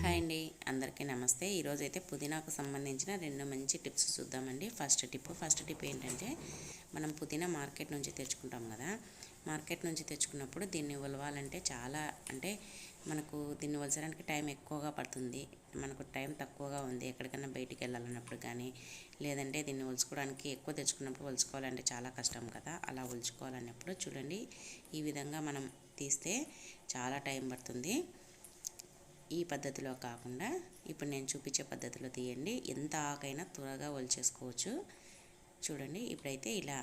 Hi అండి, అందరికీ నమస్తే. ఈరోజు అయితే పుదీనాకు సంబంధించిన రెండు మంచి టిప్స్ చూద్దామండి. ఫస్ట్ టిప్ ఏంటంటే, మనం పుదీనా మార్కెట్ నుంచి తెచ్చుకుంటాం కదా. మార్కెట్ నుంచి తెచ్చుకున్నప్పుడు దీన్ని ఒలవాలంటే చాలా మనకు దీన్ని ఒలచడానికి టైం ఎక్కువగా పడుతుంది. మనకు టైం తక్కువగా ఉంది, ఎక్కడికైనా బయటికి వెళ్ళాలన్నప్పుడు కానీ, లేదంటే దీన్ని ఒలుచుకోవడానికి ఎక్కువ తెచ్చుకున్నప్పుడు ఒలుచుకోవాలంటే చాలా కష్టం కదా. అలా ఒలుచుకోవాలన్నప్పుడు చూడండి, ఈ విధంగా మనం తీస్తే చాలా టైం పడుతుంది. ఈ పద్ధతిలో కాకుండా ఇప్పుడు నేను చూపించే పద్ధతిలో తీయండి. ఎంత ఆకైనా త్వరగా ఒలిచేసుకోవచ్చు. చూడండి, ఇప్పుడైతే ఇలా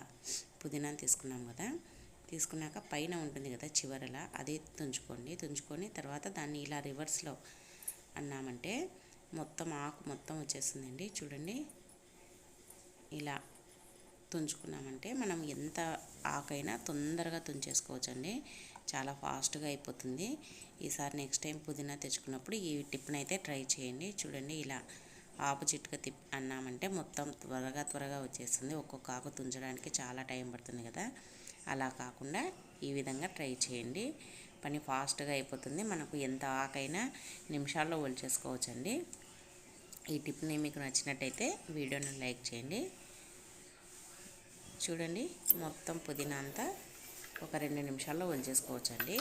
పుదీనాను తీసుకున్నాం కదా. తీసుకున్నాక పైన ఉంటుంది కదా చివరలా, అది తుంచుకొని తర్వాత దాన్ని ఇలా రివర్స్లో అన్నామంటే మొత్తం ఆకు మొత్తం వచ్చేస్తుందండి. చూడండి, ఇలా తుంచుకున్నామంటే మనం ఎంత ఆకైనా తొందరగా తుంచేసుకోవచ్చండి. చాలా ఫాస్ట్గా అయిపోతుంది. ఈసారి నెక్స్ట్ టైం పుదీనా తెచ్చుకున్నప్పుడు ఈ టిప్ని అయితే ట్రై చేయండి. చూడండి, ఇలా ఆపోజిట్గా అన్నామంటే మొత్తం త్వరగా వచ్చేస్తుంది. ఒక్కొక్క ఆకు తుంచడానికి చాలా టైం పడుతుంది కదా. అలా కాకుండా ఈ విధంగా ట్రై చేయండి. పని ఫాస్ట్గా అయిపోతుంది. మనకు ఎంత ఆకైనా నిమిషాల్లో ఒలిచేసుకోవచ్చండి. ఈ టిప్ని మీకు నచ్చినట్టయితే వీడియోని లైక్ చేయండి. చూడండి, మొత్తం పుదీనా అంతా ఒక 2 నిమిషాల్లో ఒలిచేసుకోవచ్చండి.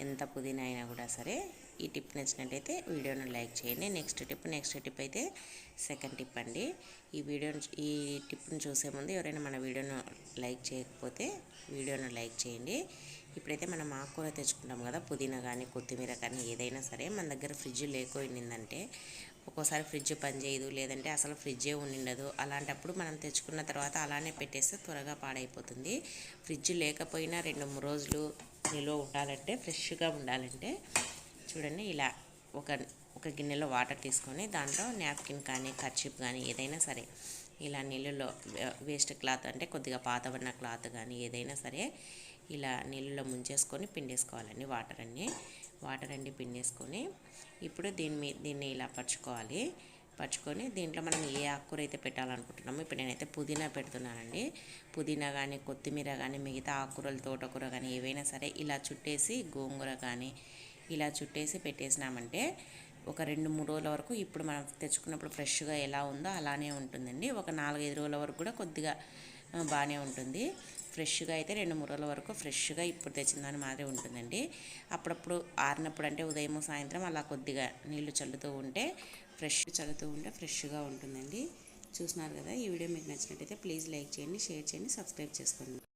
ఎంత పుదీనా అయినా కూడా సరే. ఈ టిప్ నచ్చినట్టయితే వీడియోను లైక్ చేయండి. నెక్స్ట్ టిప్ అయితే సెకండ్ టిప్ అండి. ఈ టిప్ని చూసే ముందు ఎవరైనా మన వీడియోను లైక్ చేయకపోతే వీడియోను లైక్ చేయండి. ఇప్పుడైతే మనం ఆకుకూర తెచ్చుకుంటాం కదా, పుదీనా కానీ కొత్తిమీర కానీ ఏదైనా సరే, మన దగ్గర ఫ్రిడ్జ్ లేకపోయిందంటే ఒక్కోసారి ఫ్రిడ్జ్ పనిచేయదు, లేదంటే అసలు ఫ్రిడ్జే ఉండిండదు. అలాంటప్పుడు మనం తెచ్చుకున్న తర్వాత అలానే పెట్టేస్తే త్వరగా పాడైపోతుంది. ఫ్రిడ్జ్ లేకపోయినా 2-3 రోజులు నిల్వ ఉండాలంటే, ఫ్రెష్గా ఉండాలంటే చూడండి, ఇలా ఒక గిన్నెలో వాటర్ తీసుకొని దాంట్లో నాప్కిన్ కానీ కర్చీప్ కానీ ఏదైనా సరే ఇలా నీళ్ళలో వేస్ట్ క్లాత్ అంటే కొద్దిగా పాతబడిన క్లాత్ కానీ ఏదైనా సరే ఇలా నీళ్ళలో ముంచేసుకొని పిండేసుకోవాలండి. వాటర్ అన్నీ పిండేసుకొని ఇప్పుడు దీన్ని ఇలా పరుచుకొని దీంట్లో మనం ఏ ఆకుకూర అయితే పెట్టాలనుకుంటున్నామో, ఇప్పుడు నేనైతే పుదీనా పెడుతున్నానండి. పుదీనా కానీ కొత్తిమీర కానీ మిగతా ఆకుకూరలు, తోటకూర కానీ ఏవైనా సరే ఇలా చుట్టేసి, గోంగూర కానీ ఇలా చుట్టేసి పెట్టేసినామంటే ఒక 2-3 రోజుల వరకు ఇప్పుడు మనం తెచ్చుకున్నప్పుడు ఫ్రెష్గా ఎలా ఉందో అలానే ఉంటుందండి. ఒక 4-5 రోజుల వరకు కూడా కొద్దిగా బాగానే ఉంటుంది. ఫ్రెష్గా అయితే 2-3 రోజుల వరకు ఫ్రెష్గా ఇప్పుడు తెచ్చిన దాని మాదిరి ఉంటుందండి. అప్పుడప్పుడు ఆరినప్పుడు అంటే ఉదయం సాయంత్రం అలా కొద్దిగా నీళ్లు చల్లుతూ ఉంటే ఫ్రెష్గా ఉంటుందండి. చూస్తున్నారు కదా. ఈ వీడియో మీకు నచ్చినట్టయితే ప్లీజ్ లైక్ చేయండి, షేర్ చేయండి, సబ్స్క్రైబ్ చేసుకోండి.